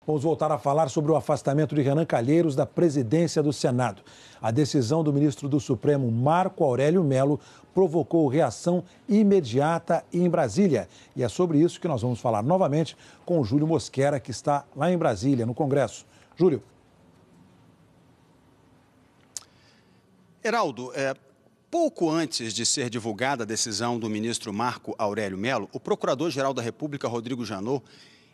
Vamos voltar a falar sobre o afastamento de Renan Calheiros da presidência do Senado. A decisão do ministro do Supremo, Marco Aurélio Mello, provocou reação imediata em Brasília. E é sobre isso que nós vamos falar novamente com o Júlio Mosquera, que está lá em Brasília, no Congresso. Júlio. Heraldo, pouco antes de ser divulgada a decisão do ministro Marco Aurélio Mello, o Procurador-Geral da República, Rodrigo Janot,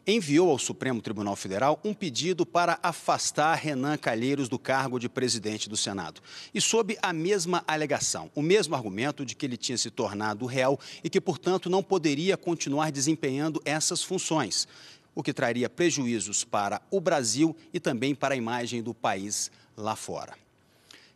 enviou ao Supremo Tribunal Federal um pedido para afastar Renan Calheiros do cargo de presidente do Senado. E sob a mesma alegação, o mesmo argumento de que ele tinha se tornado réu e que, portanto, não poderia continuar desempenhando essas funções, o que traria prejuízos para o Brasil e também para a imagem do país lá fora.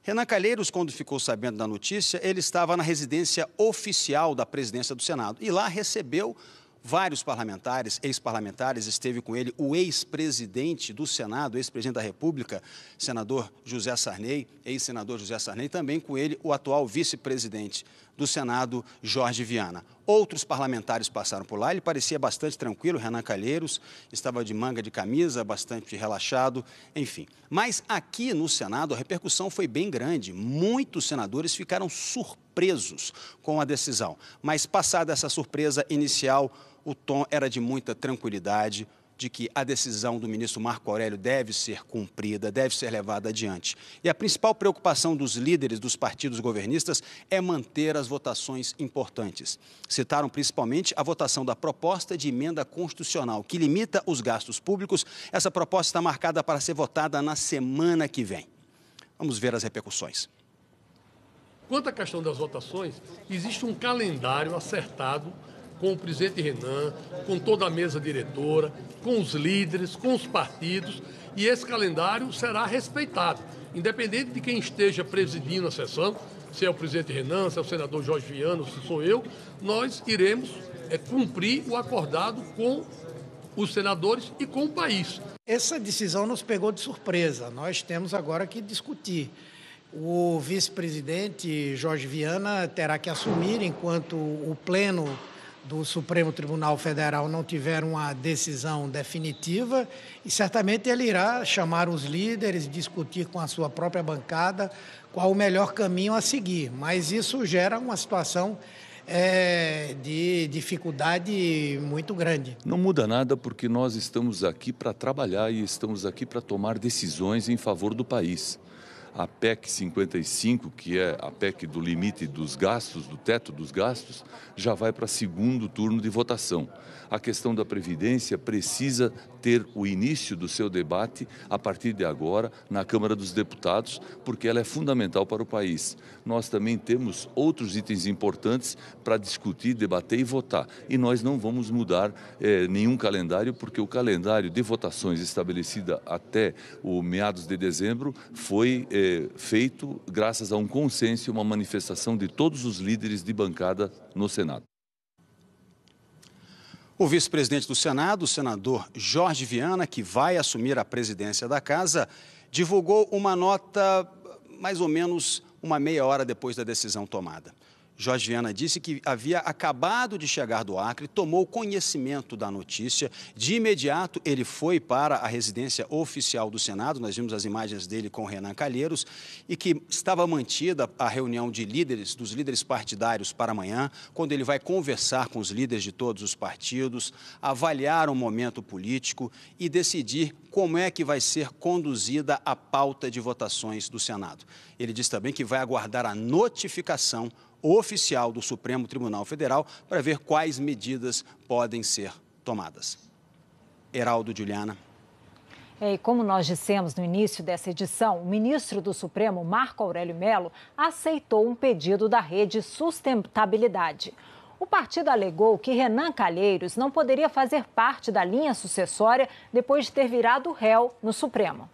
Renan Calheiros, quando ficou sabendo da notícia, ele estava na residência oficial da presidência do Senado e lá recebeu vários parlamentares, ex-parlamentares, esteve com ele o ex-presidente do Senado, ex-presidente da República, senador José Sarney, ex-senador José Sarney, também com ele o atual vice-presidente do Senado, Jorge Viana. Outros parlamentares passaram por lá, ele parecia bastante tranquilo, Renan Calheiros, estava de manga de camisa, bastante relaxado, enfim. Mas aqui no Senado a repercussão foi bem grande, muitos senadores ficaram surpresos com a decisão. Mas passada essa surpresa inicial, o tom era de muita tranquilidade, de que a decisão do ministro Marco Aurélio deve ser cumprida, deve ser levada adiante. E a principal preocupação dos líderes dos partidos governistas é manter as votações importantes. Citaram principalmente a votação da proposta de emenda constitucional, que limita os gastos públicos. Essa proposta está marcada para ser votada na semana que vem. Vamos ver as repercussões. Quanto à questão das votações, existe um calendário acertado com o presidente Renan, com toda a mesa diretora, com os líderes, com os partidos, e esse calendário será respeitado, independente de quem esteja presidindo a sessão, se é o presidente Renan, se é o senador Jorge Viana, se sou eu, nós iremos cumprir o acordado com os senadores e com o país. Essa decisão nos pegou de surpresa, nós temos agora que discutir. O vice-presidente Jorge Viana terá que assumir enquanto o pleno do Supremo Tribunal Federal não tiver uma decisão definitiva e certamente ele irá chamar os líderes, discutir com a sua própria bancada qual o melhor caminho a seguir. Mas isso gera uma situação de dificuldade muito grande. Não muda nada porque nós estamos aqui para trabalhar e estamos aqui para tomar decisões em favor do país. A PEC 55, que é a PEC do limite dos gastos, do teto dos gastos, já vai para segundo turno de votação. A questão da Previdência precisa ter o início do seu debate a partir de agora na Câmara dos Deputados, porque ela é fundamental para o país. Nós também temos outros itens importantes para discutir, debater e votar. E nós não vamos mudar nenhum calendário, porque o calendário de votações estabelecida até o meados de dezembro foi feito graças a um consenso e uma manifestação de todos os líderes de bancada no Senado. O vice-presidente do Senado, o senador Jorge Viana, que vai assumir a presidência da casa, divulgou uma nota mais ou menos uma meia hora depois da decisão tomada. Jorge Viana disse que havia acabado de chegar do Acre, tomou conhecimento da notícia. De imediato, ele foi para a residência oficial do Senado, nós vimos as imagens dele com Renan Calheiros, e que estava mantida a reunião de líderes, dos líderes partidários para amanhã, quando ele vai conversar com os líderes de todos os partidos, avaliar o momento político e decidir como é que vai ser conduzida a pauta de votações do Senado. Ele disse também que vai aguardar a notificação oficial do Supremo Tribunal Federal para ver quais medidas podem ser tomadas. Heraldo, Juliana. E como nós dissemos no início dessa edição, o ministro do Supremo, Marco Aurélio Mello, aceitou um pedido da Rede Sustentabilidade. O partido alegou que Renan Calheiros não poderia fazer parte da linha sucessória depois de ter virado réu no Supremo.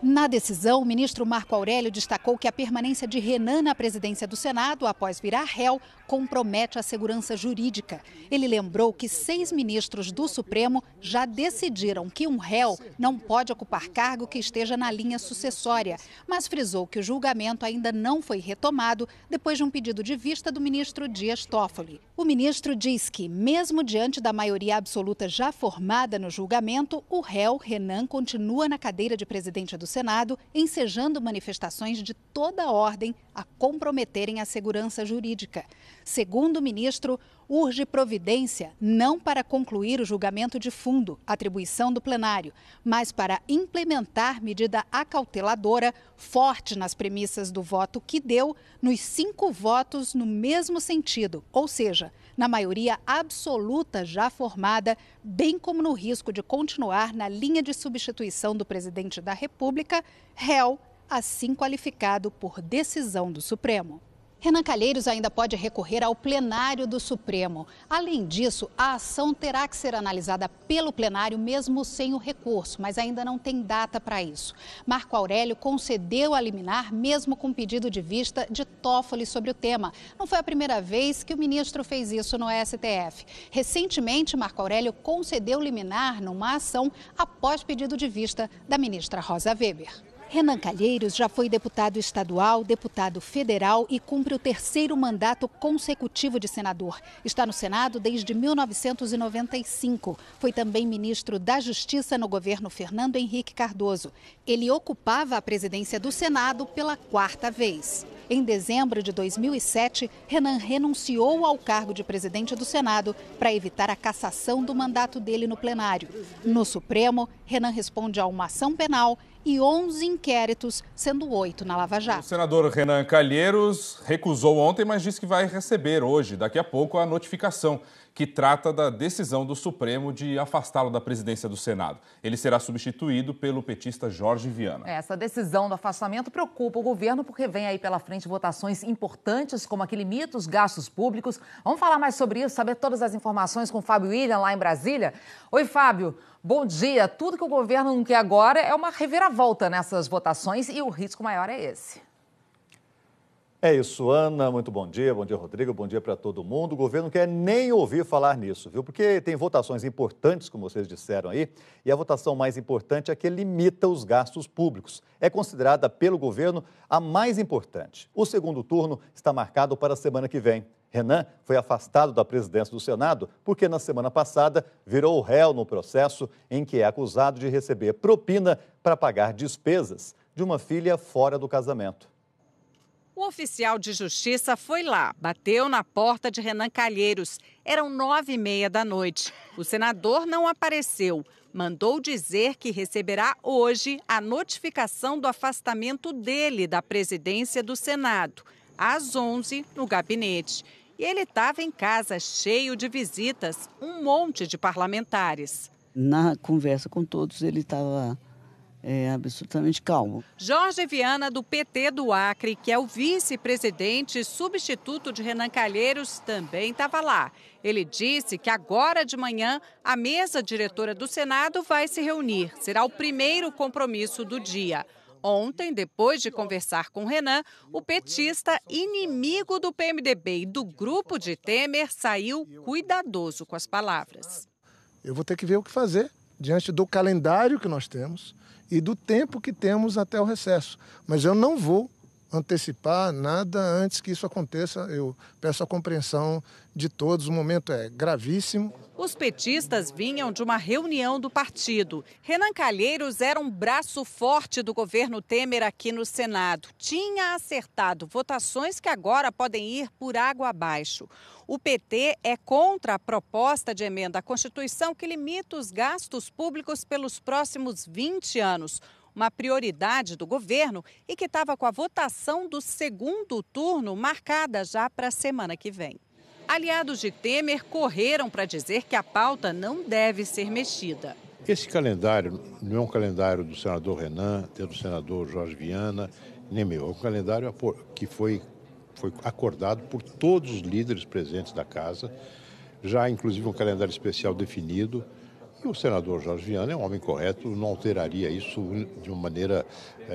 Na decisão, o ministro Marco Aurélio destacou que a permanência de Renan na presidência do Senado, após virar réu, compromete a segurança jurídica. Ele lembrou que 6 ministros do Supremo já decidiram que um réu não pode ocupar cargo que esteja na linha sucessória, mas frisou que o julgamento ainda não foi retomado depois de um pedido de vista do ministro Dias Toffoli. O ministro diz que, mesmo diante da maioria absoluta já formada no julgamento, o réu, Renan, continua na cadeira de presidente do Senado, ensejando manifestações de toda a ordem a comprometerem a segurança jurídica. Segundo o ministro, urge providência não para concluir o julgamento de fundo, atribuição do plenário, mas para implementar medida acauteladora forte nas premissas do voto que deu, nos 5 votos no mesmo sentido, ou seja, na maioria absoluta já formada, bem como no risco de continuar na linha de substituição do presidente da República, réu, assim qualificado por decisão do Supremo. Renan Calheiros ainda pode recorrer ao plenário do Supremo. Além disso, a ação terá que ser analisada pelo plenário mesmo sem o recurso, mas ainda não tem data para isso. Marco Aurélio concedeu a liminar mesmo com pedido de vista de Toffoli sobre o tema. Não foi a primeira vez que o ministro fez isso no STF. Recentemente, Marco Aurélio concedeu liminar numa ação após pedido de vista da ministra Rosa Weber. Renan Calheiros já foi deputado estadual, deputado federal e cumpre o 3º mandato consecutivo de senador. Está no Senado desde 1995. Foi também ministro da Justiça no governo Fernando Henrique Cardoso. Ele ocupava a presidência do Senado pela 4ª vez. Em dezembro de 2007, Renan renunciou ao cargo de presidente do Senado para evitar a cassação do mandato dele no plenário. No Supremo, Renan responde a uma ação penal e 11 inquéritos, sendo 8 na Lava Jato. O senador Renan Calheiros recusou ontem, mas disse que vai receber hoje, daqui a pouco, a notificação que trata da decisão do Supremo de afastá-lo da presidência do Senado. Ele será substituído pelo petista Jorge Viana. Essa decisão do afastamento preocupa o governo porque vem aí pela frente votações importantes, como a que limita os gastos públicos. Vamos falar mais sobre isso, saber todas as informações com o Fábio William, lá em Brasília. Oi, Fábio. Bom dia. Tudo que o governo não quer agora é uma reviravolta nessas votações e o risco maior é esse. É isso, Ana. Muito bom dia, Rodrigo, bom dia para todo mundo. O governo não quer nem ouvir falar nisso, viu? Porque tem votações importantes, como vocês disseram aí, e a votação mais importante é que limita os gastos públicos. É considerada pelo governo a mais importante. O segundo turno está marcado para a semana que vem. Renan foi afastado da presidência do Senado porque na semana passada virou réu no processo em que é acusado de receber propina para pagar despesas de uma filha fora do casamento. O oficial de justiça foi lá, bateu na porta de Renan Calheiros. Eram 9h30 da noite. O senador não apareceu. Mandou dizer que receberá hoje a notificação do afastamento dele da presidência do Senado, às 11h, no gabinete. E ele estava em casa, cheio de visitas, um monte de parlamentares. Na conversa com todos, ele estava absolutamente calmo. Jorge Viana, do PT do Acre, que é o vice-presidente substituto de Renan Calheiros, também estava lá. Ele disse que agora de manhã a mesa diretora do Senado vai se reunir. Será o primeiro compromisso do dia. Ontem, depois de conversar com Renan, o petista, inimigo do PMDB e do grupo de Temer, saiu cuidadoso com as palavras. Eu vou ter que ver o que fazer diante do calendário que nós temos e do tempo que temos até o recesso. Mas eu não vou antecipar nada antes que isso aconteça. Eu peço a compreensão de todos, o momento é gravíssimo. Os petistas vinham de uma reunião do partido. Renan Calheiros era um braço forte do governo Temer aqui no Senado. Tinha acertado votações que agora podem ir por água abaixo. O PT é contra a proposta de emenda à Constituição que limita os gastos públicos pelos próximos 20 anos. Uma prioridade do governo e que estava com a votação do segundo turno marcada já para a semana que vem. Aliados de Temer correram para dizer que a pauta não deve ser mexida. Esse calendário não é um calendário do senador Renan, do senador Jorge Viana, nem meu. É um calendário que foi acordado por todos os líderes presentes da casa, já inclusive um calendário especial definido. E o senador Jorge Viana é um homem correto, não alteraria isso de uma maneira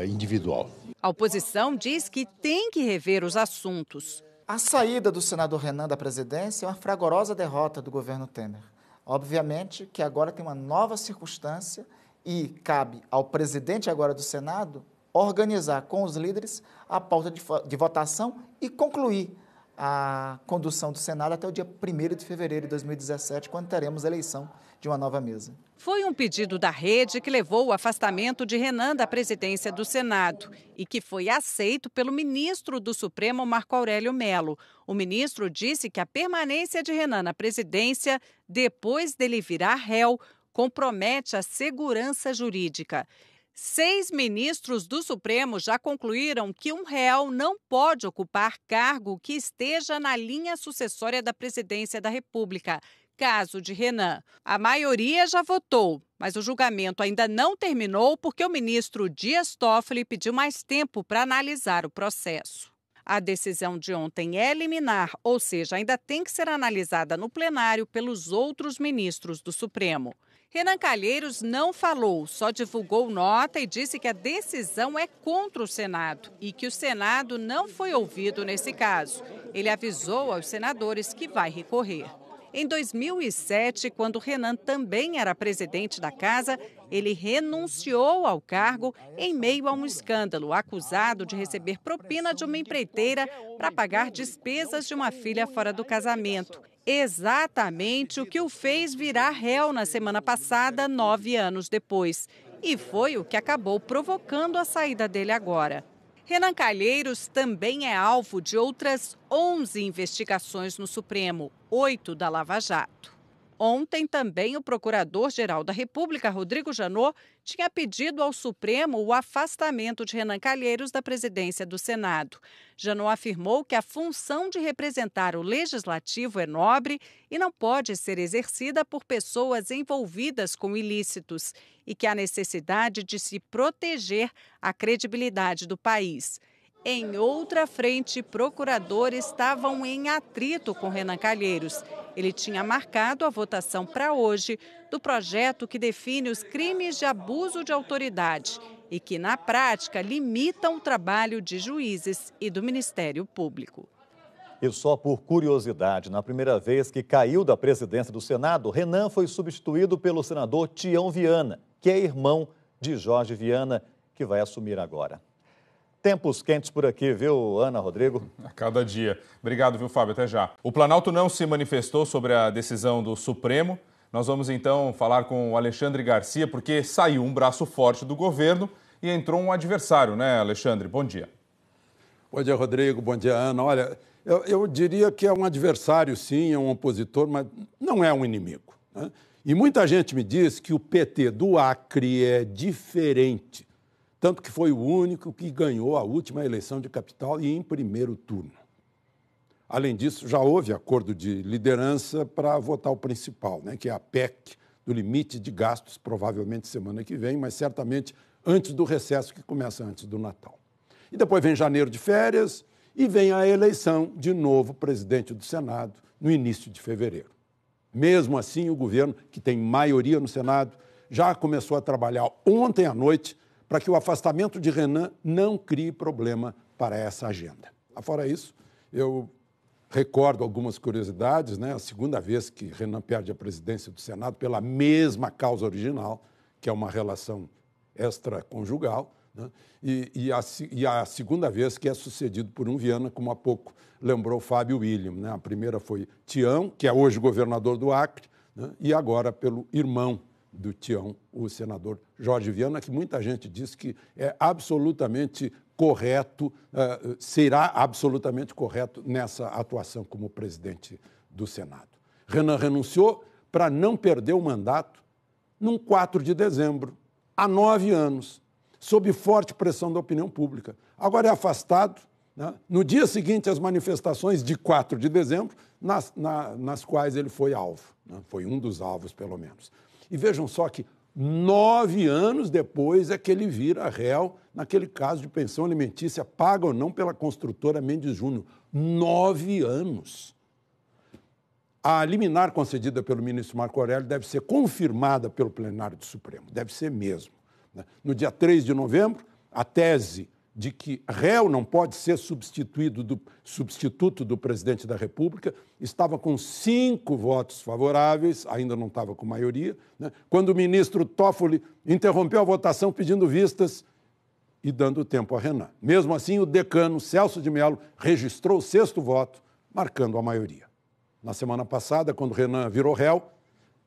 individual. A oposição diz que tem que rever os assuntos. A saída do senador Renan da presidência é uma fragorosa derrota do governo Temer. Obviamente que agora tem uma nova circunstância e cabe ao presidente agora do Senado organizar com os líderes a pauta de votação e concluir a condução do Senado até o dia 1º de fevereiro de 2017, quando teremos a eleição de uma nova mesa. Foi um pedido da rede que levou o afastamento de Renan da presidência do Senado e que foi aceito pelo ministro do Supremo, Marco Aurélio Mello. O ministro disse que a permanência de Renan na presidência, depois dele virar réu, compromete a segurança jurídica. 6 ministros do Supremo já concluíram que um réu não pode ocupar cargo que esteja na linha sucessória da presidência da República, caso de Renan. A maioria já votou, mas o julgamento ainda não terminou porque o ministro Dias Toffoli pediu mais tempo para analisar o processo. A decisão de ontem é liminar, ou seja, ainda tem que ser analisada no plenário pelos outros ministros do Supremo. Renan Calheiros não falou, só divulgou nota e disse que a decisão é contra o Senado e que o Senado não foi ouvido nesse caso. Ele avisou aos senadores que vai recorrer. Em 2007, quando Renan também era presidente da casa, ele renunciou ao cargo em meio a um escândalo, acusado de receber propina de uma empreiteira para pagar despesas de uma filha fora do casamento. Exatamente o que o fez virar réu na semana passada, 9 anos depois. E foi o que acabou provocando a saída dele agora. Renan Calheiros também é alvo de outras 11 investigações no Supremo, 8 da Lava Jato. Ontem, também, o Procurador-Geral da República, Rodrigo Janot, tinha pedido ao Supremo o afastamento de Renan Calheiros da presidência do Senado. Janot afirmou que a função de representar o Legislativo é nobre e não pode ser exercida por pessoas envolvidas com ilícitos e que há necessidade de se proteger a credibilidade do país. Em outra frente, procuradores estavam em atrito com Renan Calheiros. Ele tinha marcado a votação para hoje do projeto que define os crimes de abuso de autoridade e que, na prática, limitam o trabalho de juízes e do Ministério Público. E só por curiosidade, na primeira vez que caiu da presidência do Senado, Renan foi substituído pelo senador Tião Viana, que é irmão de Jorge Viana, que vai assumir agora. Tempos quentes por aqui, viu, Ana, Rodrigo? A cada dia. Obrigado, viu, Fábio? Até já. O Planalto não se manifestou sobre a decisão do Supremo. Nós vamos, então, falar com o Alexandre Garcia, porque saiu um braço forte do governo e entrou um adversário, né, Alexandre? Bom dia. Bom dia, Rodrigo. Bom dia, Ana. Olha, eu diria que é um adversário, sim, é um opositor, mas não é um inimigo, né? E muita gente me diz que o PT do Acre é diferente, tanto que foi o único que ganhou a última eleição de capital e em primeiro turno. Além disso, já houve acordo de liderança para votar o principal, né, que é a PEC do limite de gastos, provavelmente semana que vem, mas certamente antes do recesso, que começa antes do Natal. E depois vem janeiro de férias e vem a eleição de novo presidente do Senado no início de fevereiro. Mesmo assim, o governo, que tem maioria no Senado, já começou a trabalhar ontem à noite para que o afastamento de Renan não crie problema para essa agenda. Fora isso, eu recordo algumas curiosidades, né? A segunda vez que Renan perde a presidência do Senado pela mesma causa original, que é uma relação extraconjugal, né? E a segunda vez que é sucedido por um Viana, como há pouco lembrou Fábio William, né? A primeira foi Tião, que é hoje governador do Acre, né? E agora pelo irmão do Tião, o senador Jorge Viana, que muita gente diz que é absolutamente correto, será absolutamente correto nessa atuação como presidente do Senado. Renan renunciou para não perder o mandato num 4 de dezembro, há 9 anos, sob forte pressão da opinião pública. Agora é afastado, né? No dia seguinte às manifestações de 4 de dezembro, nas quais ele foi alvo, né? Foi um dos alvos, pelo menos. E vejam só que 9 anos depois é que ele vira réu naquele caso de pensão alimentícia paga ou não pela construtora Mendes Júnior. 9 anos. A liminar concedida pelo ministro Marco Aurélio deve ser confirmada pelo plenário do Supremo, deve ser mesmo. No dia 3 de novembro, a tese de que réu não pode ser substituto do presidente da República estava com 5 votos favoráveis, ainda não estava com maioria, quando o ministro Toffoli interrompeu a votação pedindo vistas e dando tempo a Renan. Mesmo assim, o decano Celso de Mello registrou o 6º voto, marcando a maioria. Na semana passada, quando Renan virou réu,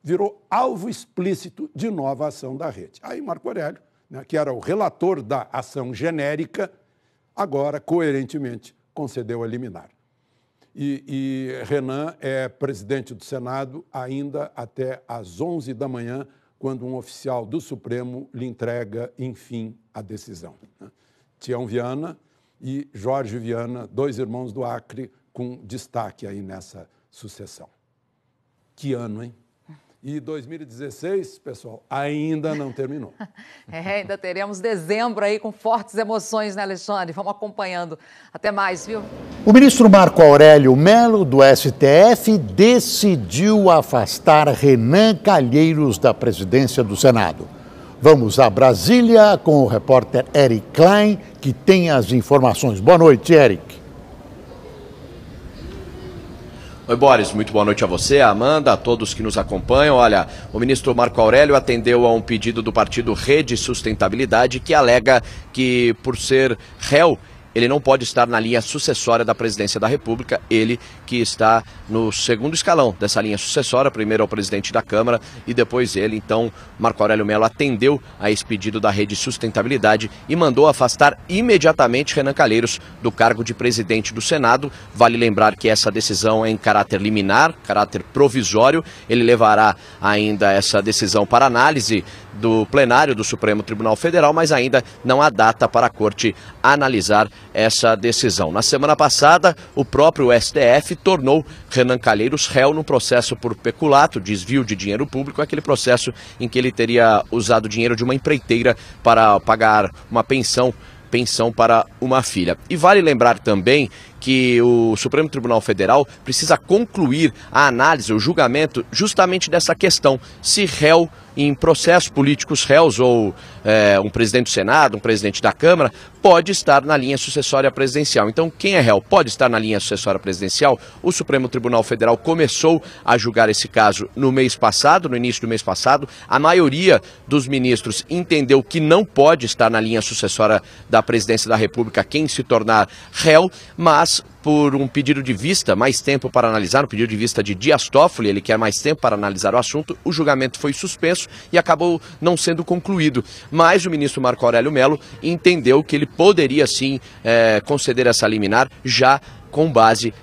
virou alvo explícito de nova ação da rede. Aí Marco Aurélio, que era o relator da ação genérica, agora, coerentemente, concedeu a liminar. E Renan é presidente do Senado ainda até às 11 da manhã, quando um oficial do Supremo lhe entrega, enfim, a decisão. Tião Viana e Jorge Viana, 2 irmãos do Acre, com destaque aí nessa sucessão. Que ano, hein? E 2016, pessoal, ainda não terminou. Ainda teremos dezembro aí com fortes emoções, né, Alexandre? Vamos acompanhando. Até mais, viu? O ministro Marco Aurélio Mello, do STF, decidiu afastar Renan Calheiros da presidência do Senado. Vamos a Brasília com o repórter Eric Klein, que tem as informações. Boa noite, Eric. Oi, Boris, muito boa noite a você, a Amanda, a todos que nos acompanham. Olha, o ministro Marco Aurélio atendeu a um pedido do partido Rede Sustentabilidade que alega que, por ser réu, ele não pode estar na linha sucessória da presidência da República, ele que está no 2º escalão dessa linha sucessória, primeiro ao presidente da Câmara e depois ele. Então, Marco Aurélio Mello atendeu a esse pedido da Rede Sustentabilidade e mandou afastar imediatamente Renan Calheiros do cargo de presidente do Senado. Vale lembrar que essa decisão é em caráter liminar, caráter provisório. Ele levará ainda essa decisão para análise do plenário do Supremo Tribunal Federal, mas ainda não há data para a Corte analisar essa decisão. Na semana passada, o próprio STF tornou Renan Calheiros réu no processo por peculato, desvio de dinheiro público, aquele processo em que ele teria usado dinheiro de uma empreiteira para pagar uma pensão para uma filha. E vale lembrar também que o Supremo Tribunal Federal precisa concluir a análise, o julgamento justamente dessa questão, se réu em processos políticos, réus ou um presidente do Senado, um presidente da Câmara, pode estar na linha sucessória presidencial. Então, quem é réu pode estar na linha sucessória presidencial. O Supremo Tribunal Federal começou a julgar esse caso no mês passado, no início do mês passado. A maioria dos ministros entendeu que não pode estar na linha sucessória da presidência da República quem se tornar réu, mas por um pedido de vista, mais tempo para analisar, um pedido de vista de Dias Toffoli, ele quer mais tempo para analisar o assunto, o julgamento foi suspenso e acabou não sendo concluído. Mas o ministro Marco Aurélio Mello entendeu que ele poderia sim conceder essa liminar já com base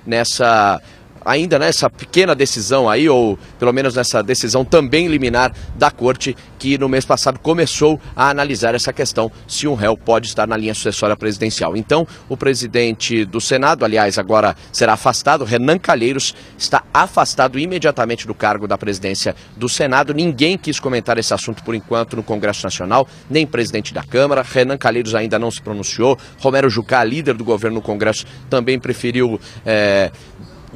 ainda nessa pequena decisão aí, ou pelo menos nessa decisão também liminar da Corte, que no mês passado começou a analisar essa questão, se um réu pode estar na linha sucessória presidencial. Então, o presidente do Senado, aliás, agora será afastado, Renan Calheiros, está afastado imediatamente do cargo da presidência do Senado. Ninguém quis comentar esse assunto por enquanto no Congresso Nacional, nem presidente da Câmara. Renan Calheiros ainda não se pronunciou. Romero Jucá, líder do governo no Congresso, também preferiu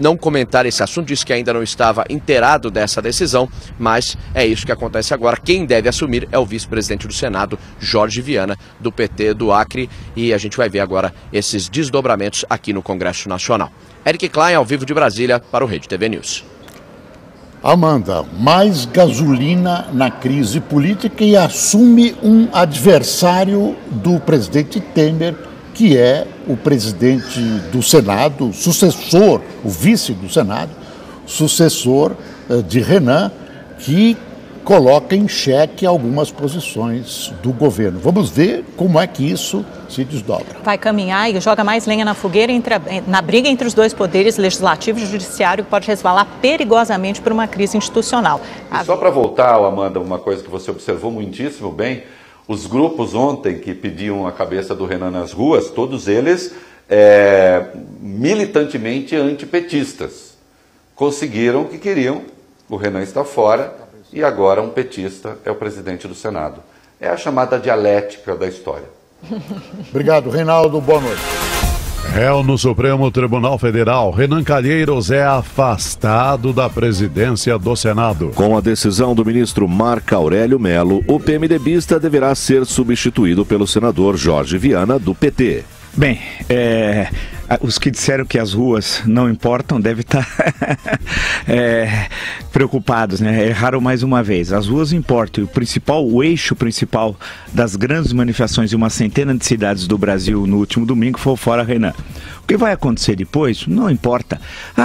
não comentar esse assunto, disse que ainda não estava inteirado dessa decisão, mas é isso que acontece agora. Quem deve assumir é o vice-presidente do Senado, Jorge Viana, do PT do Acre, e a gente vai ver agora esses desdobramentos aqui no Congresso Nacional. Eric Klein, ao vivo de Brasília, para o Rede TV News. Amanda, mais gasolina na crise política e assume um adversário do presidente Temer, que é o presidente do Senado, sucessor, o vice do Senado, sucessor de Renan, que coloca em xeque algumas posições do governo. Vamos ver como é que isso se desdobra. Vai caminhar e joga mais lenha na fogueira na briga entre os dois poderes, legislativo e judiciário, que pode resvalar perigosamente por uma crise institucional. E só para voltar, Amanda, uma coisa que você observou muitíssimo bem, os grupos ontem que pediam a cabeça do Renan nas ruas, todos eles militantemente antipetistas. Conseguiram o que queriam, o Renan está fora e agora um petista é o presidente do Senado. É a chamada dialética da história. Obrigado, Reinaldo. Boa noite. Réu no Supremo Tribunal Federal, Renan Calheiros é afastado da presidência do Senado. Com a decisão do ministro Marco Aurélio Mello, o PMDBista deverá ser substituído pelo senador Jorge Viana, do PT. Bem, os que disseram que as ruas não importam devem estar preocupados, né? Erraram mais uma vez. As ruas importam. O eixo principal das grandes manifestações de uma centena de cidades do Brasil no último domingo foi o Fora Renan. O que vai acontecer depois não importa.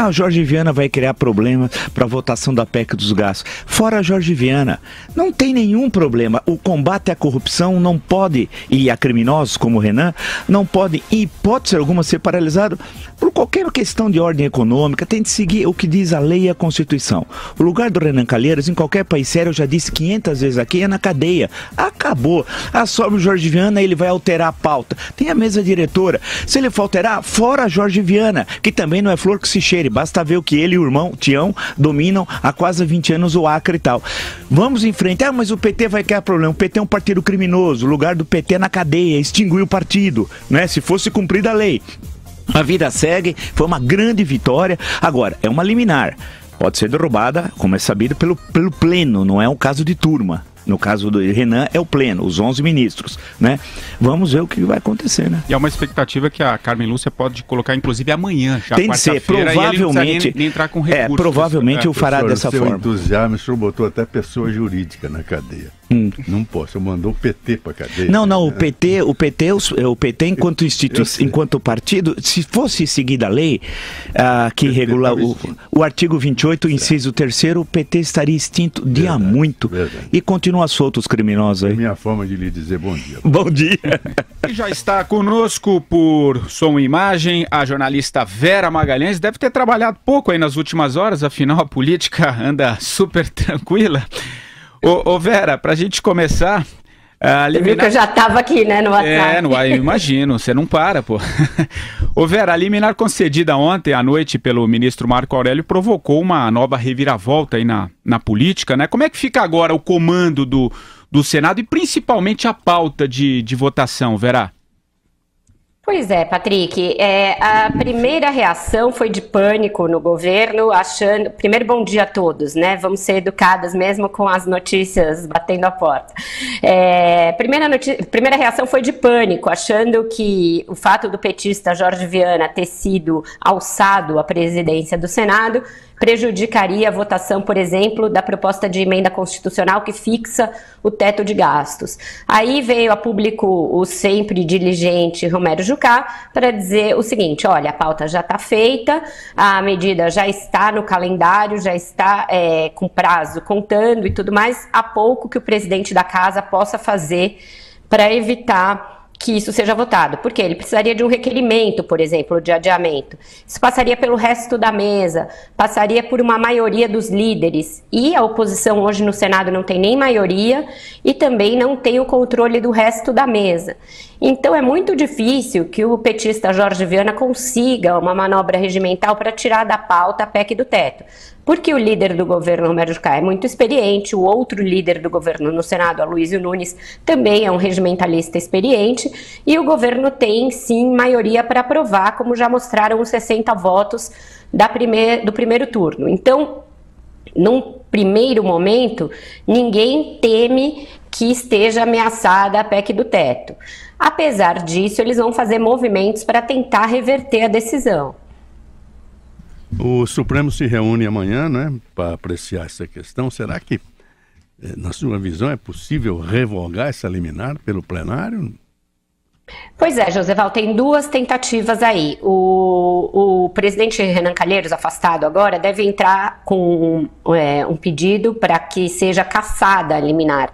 O Jorge Viana vai criar problemas para a votação da PEC dos gastos. Fora Jorge Viana, não tem nenhum problema. O combate à corrupção não pode, e a criminosos como o Renan, não pode, em hipótese alguma, ser paralisado por qualquer questão de ordem econômica. Tem de seguir o que diz a lei e a Constituição. O lugar do Renan Calheiros, em qualquer país sério, eu já disse 500 vezes aqui, é na cadeia. Acabou. Sobe o Jorge Viana, ele vai alterar a pauta. Tem a mesa diretora. Se ele for alterar, fora Jorge Viana, que também não é flor que se cheire. Basta ver o que ele e o irmão Tião dominam há quase 20 anos o Acre e tal. Vamos em frente. Mas o PT vai criar problema. O PT é um partido criminoso. O lugar do PT é na cadeia. Extinguir o partido, né? Se fosse cumprida a lei. A vida segue. Foi uma grande vitória. Agora, é uma liminar. Pode ser derrubada, como é sabido, pelo pleno. Não é um caso de turma. No caso do Renan, é o pleno, os 11 ministros, né? Vamos ver o que vai acontecer, né? E é uma expectativa que a Carmen Lúcia pode colocar, inclusive, amanhã, já tem de ser, provavelmente, nem entrar com recursos. Provavelmente o fará dessa forma. Entusiasmo, o senhor botou até pessoa jurídica na cadeia. Não posso, o senhor mandou o PT para cadeia. Não, o PT enquanto instituição, enquanto partido, se fosse seguida a lei que regula o artigo 28, inciso 3º, o PT estaria extinto há muito. E continua solto os criminosos aí. É minha forma de lhe dizer bom dia. Bom dia. E já está conosco por som e imagem a jornalista Vera Magalhães. Deve ter trabalhado pouco aí nas últimas horas, afinal a política anda super tranquila. Ô Vera, pra gente começar... Você viu que eu já estava aqui, né, no WhatsApp. Eu imagino, você não para, pô. Ô Vera, a liminar concedida ontem à noite pelo ministro Marco Aurélio provocou uma nova reviravolta aí na política, né? Como é que fica agora o comando do Senado e principalmente a pauta de votação, Vera? Pois é, Patrick, a primeira reação foi de pânico no governo, achando... Primeiro, bom dia a todos, né? Vamos ser educadas mesmo com as notícias batendo a porta. Primeira reação foi de pânico, achando que o fato do petista Jorge Viana ter sido alçado à presidência do Senado prejudicaria a votação, por exemplo, da proposta de emenda constitucional que fixa o teto de gastos. Aí veio a público o sempre diligente Romero Jucá para dizer o seguinte: olha, a pauta já está feita, a medida já está no calendário, já está com prazo contando e tudo mais, há pouco que o presidente da casa possa fazer para evitar que isso seja votado, porque ele precisaria de um requerimento, por exemplo, de adiamento. Isso passaria pelo resto da mesa, passaria por uma maioria dos líderes, e a oposição hoje no Senado não tem nem maioria e também não tem o controle do resto da mesa. Então é muito difícil que o petista Jorge Viana consiga uma manobra regimental para tirar da pauta a PEC do teto. Porque o líder do governo, Romero Jucá, é muito experiente, o outro líder do governo no Senado, Aloysio Nunes, também é um regimentalista experiente, e o governo tem, sim, maioria para aprovar, como já mostraram os 60 votos do primeiro turno. Então, num primeiro momento, ninguém teme que esteja ameaçada a PEC do teto. Apesar disso, eles vão fazer movimentos para tentar reverter a decisão. O Supremo se reúne amanhã, né, para apreciar essa questão. Será que, na sua visão, é possível revogar essa liminar pelo plenário? Pois é, Joseval, tem duas tentativas aí. O presidente Renan Calheiros, afastado agora, deve entrar com um pedido para que seja cassada a liminar.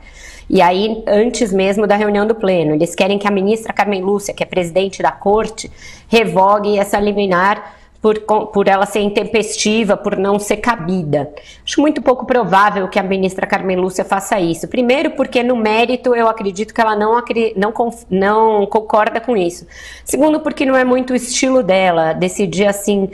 E aí, antes mesmo da reunião do Pleno, eles querem que a ministra Carmen Lúcia, que é presidente da Corte, revogue essa liminar por ela ser intempestiva, por não ser cabida. Acho muito pouco provável que a ministra Carmen Lúcia faça isso. Primeiro porque no mérito eu acredito que ela não concorda com isso. Segundo porque não é muito o estilo dela decidir assim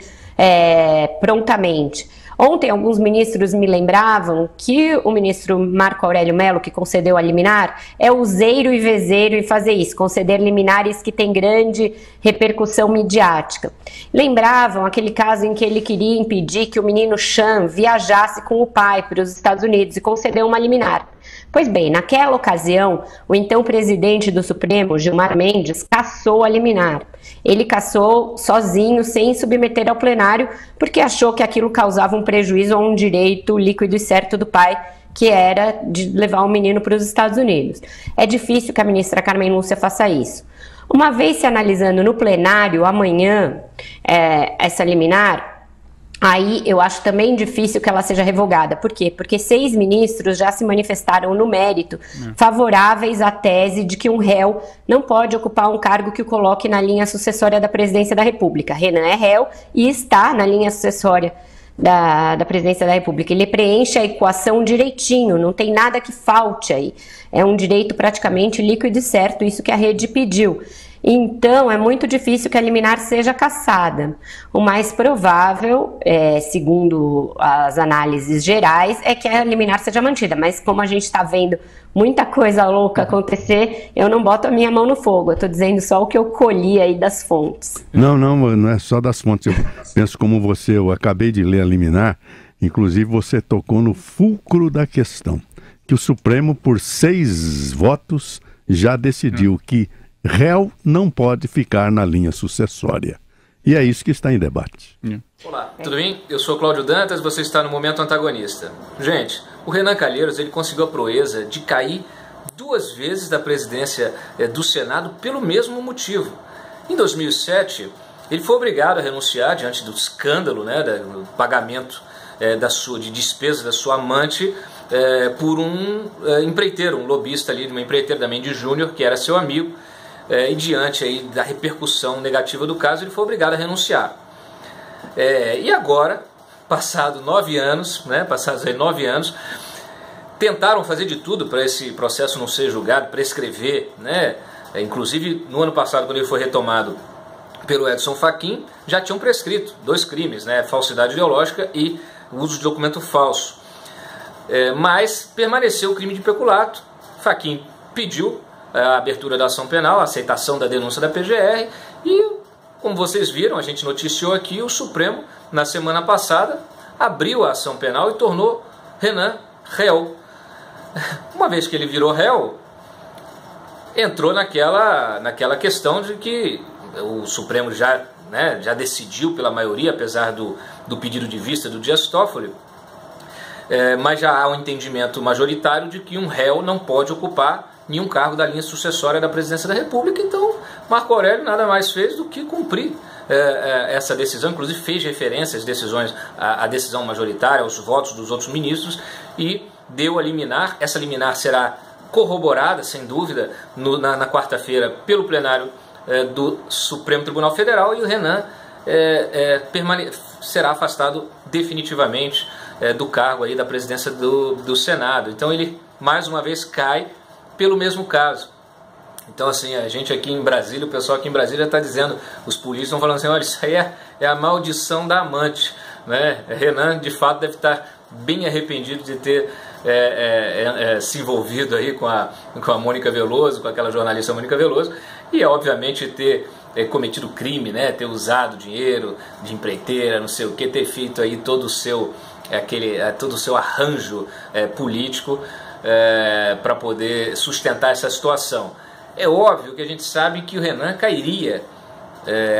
prontamente. Ontem, alguns ministros me lembravam que o ministro Marco Aurélio Mello, que concedeu a liminar, é useiro e vezeiro em fazer isso, conceder liminares que têm grande repercussão midiática. Lembravam aquele caso em que ele queria impedir que o menino Chan viajasse com o pai para os Estados Unidos e concedeu uma liminar. Pois bem, naquela ocasião, o então presidente do Supremo, Gilmar Mendes, cassou a liminar. Ele cassou sozinho, sem submeter ao plenário, porque achou que aquilo causava um prejuízo a um direito líquido e certo do pai, que era de levar o menino para os Estados Unidos. É difícil que a ministra Carmen Lúcia faça isso. Uma vez se analisando no plenário, amanhã, essa liminar, aí eu acho também difícil que ela seja revogada. Por quê? Porque 6 ministros já se manifestaram no mérito favoráveis à tese de que um réu não pode ocupar um cargo que o coloque na linha sucessória da presidência da República. Renan é réu e está na linha sucessória da presidência da República. Ele preenche a equação direitinho, não tem nada que falte aí. É um direito praticamente líquido e certo, isso que a rede pediu. Então, é muito difícil que a liminar seja cassada. O mais provável, segundo as análises gerais, é que a liminar seja mantida. Mas como a gente está vendo muita coisa louca acontecer, eu não boto a minha mão no fogo. Eu estou dizendo só o que eu colhi aí das fontes. Não é só das fontes. Eu penso como você, eu acabei de ler a liminar, inclusive você tocou no fulcro da questão, que o Supremo, por 6 votos, já decidiu que réu não pode ficar na linha sucessória. E é isso que está em debate. Olá, tudo bem? Eu sou Cláudio Dantas, você está no Momento Antagonista. Gente, o Renan Calheiros ele conseguiu a proeza de cair 2 vezes da presidência do Senado pelo mesmo motivo. Em 2007, ele foi obrigado a renunciar diante do escândalo, né, do pagamento de despesas da sua amante por um empreiteiro, um lobista ali de uma empreiteira da Mendes Júnior, que era seu amigo. E diante aí da repercussão negativa do caso, ele foi obrigado a renunciar. E agora, passados 9 anos, tentaram fazer de tudo para esse processo não ser julgado, prescrever, né? Inclusive, no ano passado, quando ele foi retomado pelo Edson Fachin, já tinham prescrito 2 crimes, né? Falsidade ideológica e uso de documento falso. Mas permaneceu o crime de peculato. Fachin pediu a abertura da ação penal, a aceitação da denúncia da PGR e, como vocês viram, a gente noticiou aqui, o Supremo, na semana passada, abriu a ação penal e tornou Renan réu. Uma vez que ele virou réu, entrou naquela questão de que o Supremo já decidiu pela maioria, apesar do pedido de vista do Dias Toffoli, mas já há um entendimento majoritário de que um réu não pode ocupar nenhum cargo da linha sucessória da presidência da República. Então, Marco Aurélio nada mais fez do que cumprir essa decisão, inclusive fez referência às decisões, à decisão majoritária, aos votos dos outros ministros e deu a liminar. Essa liminar será corroborada, sem dúvida, na quarta-feira pelo plenário do Supremo Tribunal Federal, e o Renan será afastado definitivamente do cargo aí da presidência do Senado. Então ele, mais uma vez, cai pelo mesmo caso. Então, assim, a gente aqui em Brasília, o pessoal aqui em Brasília está dizendo, os políticos estão falando assim, olha, isso aí é a maldição da amante, né? Renan, de fato, deve estar bem arrependido de ter se envolvido aí com a Mônica Veloso, com aquela jornalista Mônica Veloso, e, obviamente, ter cometido crime, né? Ter usado dinheiro de empreiteira, não sei o que, ter feito aí todo o seu arranjo político para poder sustentar essa situação. É óbvio que a gente sabe que o Renan cairia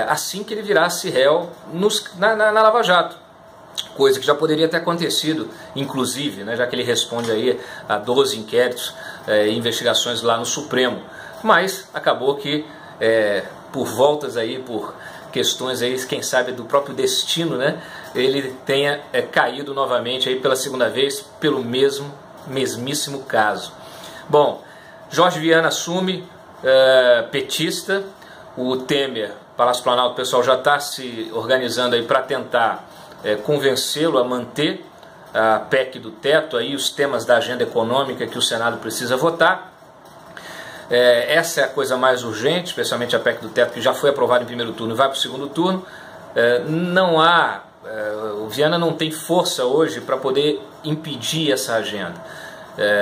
assim que ele virasse réu na Lava Jato, coisa que já poderia ter acontecido, inclusive, né, já que ele responde aí a 12 inquéritos e investigações lá no Supremo, mas acabou que por voltas aí, por questões aí, quem sabe do próprio destino, né, ele tenha caído novamente aí pela segunda vez pelo mesmíssimo caso. Bom, Jorge Viana assume, petista. O Temer, Palácio Planalto, o pessoal já está se organizando aí para tentar convencê-lo a manter a PEC do teto, aí os temas da agenda econômica que o Senado precisa votar. Essa é a coisa mais urgente, especialmente a PEC do teto, que já foi aprovada em primeiro turno e vai para o segundo turno. Não há o Viana não tem força hoje para poder impedir essa agenda.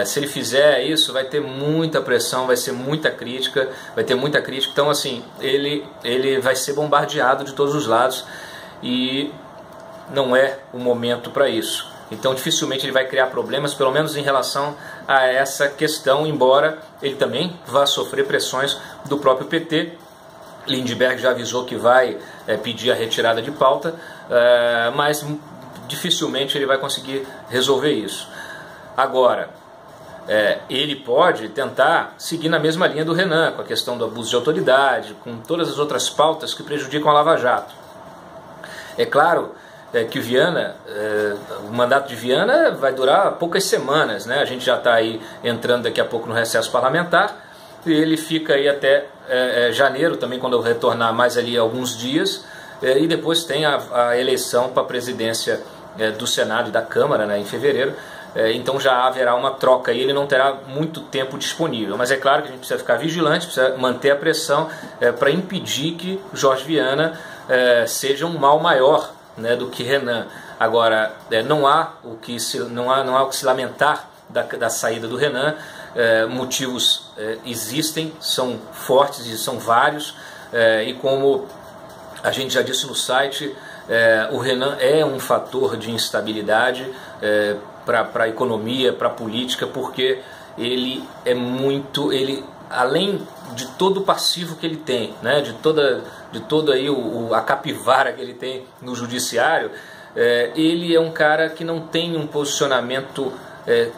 Se ele fizer isso, vai ter muita pressão, vai ser muita crítica, então assim, ele vai ser bombardeado de todos os lados e não é o momento para isso. Então dificilmente ele vai criar problemas, pelo menos em relação a essa questão, embora ele também vá sofrer pressões do próprio PT. Lindbergh já avisou que vai pedir a retirada de pauta, mas dificilmente ele vai conseguir resolver isso. Agora, ele pode tentar seguir na mesma linha do Renan, com a questão do abuso de autoridade, com todas as outras pautas que prejudicam a Lava Jato. É claro que o mandato de Viana vai durar poucas semanas, né? A gente já está aí entrando daqui a pouco no recesso parlamentar, e ele fica aí até janeiro também, quando eu retornar mais ali alguns dias, e depois tem a eleição para a presidência do Senado e da Câmara, né, em fevereiro. Então já haverá uma troca e ele não terá muito tempo disponível. Mas é claro que a gente precisa ficar vigilante, precisa manter a pressão para impedir que Jorge Viana seja um mal maior, né, do que Renan. Agora, não há o que se lamentar da saída do Renan. Motivos existem, são fortes e são vários, e como a gente já disse no site, o Renan é um fator de instabilidade para a economia, para a política, porque ele além de todo o passivo que ele tem, né, de toda aí a capivara que ele tem no judiciário, ele é um cara que não tem um posicionamento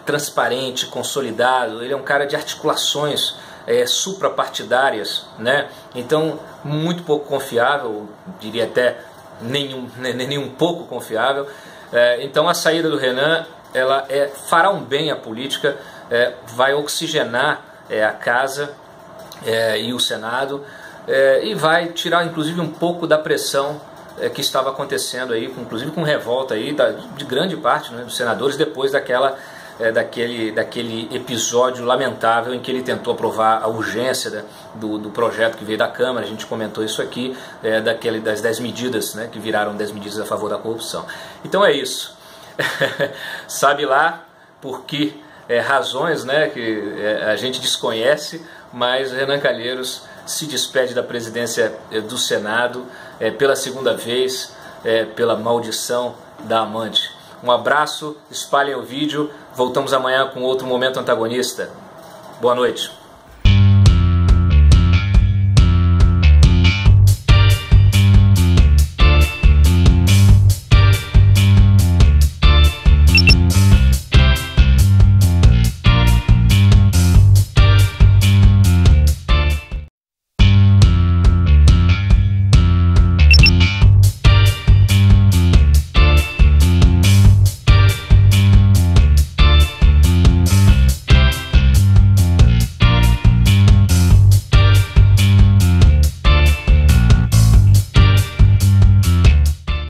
transparente, consolidado. Ele é um cara de articulações suprapartidárias, né? Então muito pouco confiável, diria até nem um pouco confiável. Então a saída do Renan, ela fará um bem à política, vai oxigenar a casa e o Senado, e vai tirar inclusive um pouco da pressão que estava acontecendo aí, inclusive com revolta aí de grande parte, né, dos senadores, depois daquele episódio lamentável em que ele tentou aprovar a urgência do projeto que veio da Câmara. A gente comentou isso aqui, das 10 medidas, né, que viraram 10 medidas a favor da corrupção. Então é isso. Sabe lá por que razões, né, que a gente desconhece, mas Renan Calheiros se despede da presidência do Senado pela segunda vez, pela maldição da amante. Um abraço, espalhem o vídeo, voltamos amanhã com outro Momento Antagonista. Boa noite.